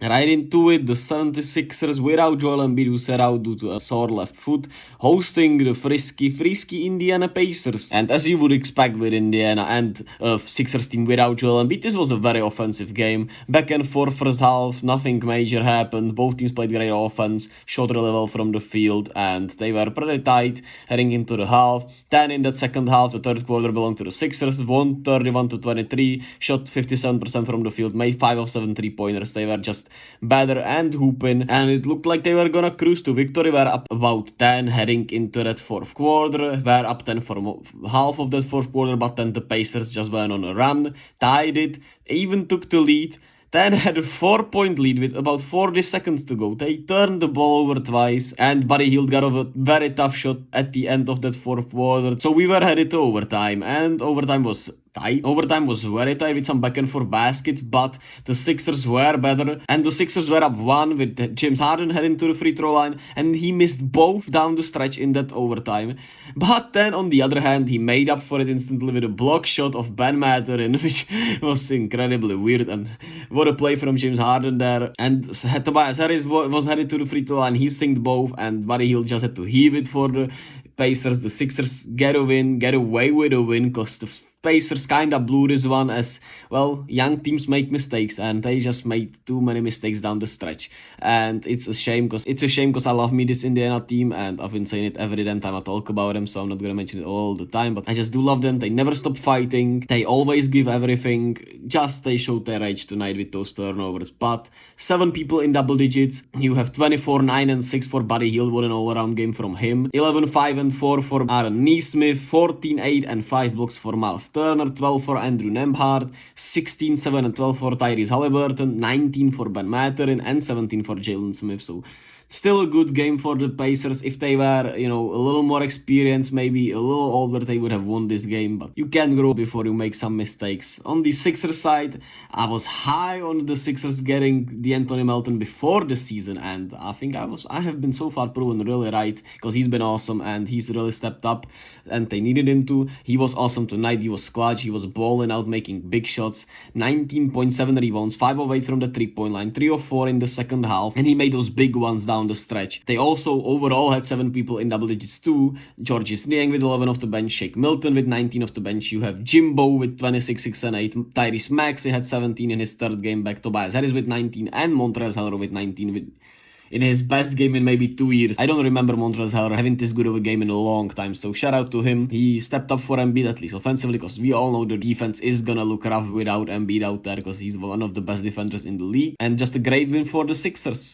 right into it. The 76ers without Joel Embiid, who sat out due to a sore left foot, hosting the frisky Indiana Pacers. And as you would expect with Indiana and Sixers team without Joel Embiid, this was a very offensive game. Back and forth first half, nothing major happened. Both teams played great offense, shot really well from the field, and they were pretty tight heading into the half. Then in that second half, the third quarter belonged to the Sixers, won 31-23, shot 57% from the field, made 5 of 7 3-pointers. They were just better and hooping, and it looked like they were gonna cruise to victory. Were up about 10 heading into that fourth quarter, were up 10 for half of that fourth quarter, but then the Pacers just went on a run, tied it, even took the lead, then had a 4-point lead with about 40 seconds to go. They turned the ball over twice, and Buddy Hield got off a very tough shot at the end of that fourth quarter. So we were headed to overtime, and overtime was tight. Overtime was very tight with some back and forth baskets, but the Sixers were better, and the Sixers were up 1 with James Harden heading to the free throw line, and he missed both down the stretch in that overtime. But then on the other hand, he made up for it instantly with a block shot of Ben Mathurin, which was incredibly weird, and what a play from James Harden there. And Tobias Harris was headed to the free throw line, he synced both, and Buddy Hield just had to heave it for the Pacers. The Sixers get away with a win, because the Pacers kinda blew this one. As well, young teams make mistakes, and they just made too many mistakes down the stretch, and it's a shame because I love me this Indiana team, and I've been saying it every damn time I talk about them, so I'm not gonna mention it all the time, but I just do love them. They never stop fighting, they always give everything. Just they showed their age tonight with those turnovers. But 7 people in double digits. You have 24, 9 and 6 for Buddy Hield, what an all-around game from him. 11, 5 and 4 for Aaron Nesmith, 14, 8 and 5 blocks for Miles Turner, 12 for Andrew Nembhard, 16, 7 and 12 for Tyrese Halliburton, 19 for Ben Mathurin, and 17 for Jalen Smith. So still a good game for the Pacers. If they were, a little more experienced, maybe a little older, they would have won this game. But you can grow before you make some mistakes. On the Sixers side, I was high on the Sixers getting the Anthony Melton before the season, and I think I have been so far proven really right, because he's been awesome and he's really stepped up, and they needed him to. He was awesome tonight. He was clutch. He was balling out, making big shots. 19.7 rebounds, 5 of 8 from the 3-point line, 3 of 4 in the second half, and he made those big ones down the stretch. They also overall had 7 people in double digits too. Georges Niang with 11 off the bench, Shake Milton with 19 off the bench. You have Jimbo with 26, 6 and 8. Tyrese Maxey had 17 in his third game back. Tobias Harris with 19, and Montrezl Harrell with 19 in his best game in maybe 2 years. I don't remember Montrezl Harrell having this good of a game in a long time, so shout out to him. He stepped up for Embiid, at least offensively, because we all know the defense is gonna look rough without Embiid out there, because he's one of the best defenders in the league. And just a great win for the Sixers.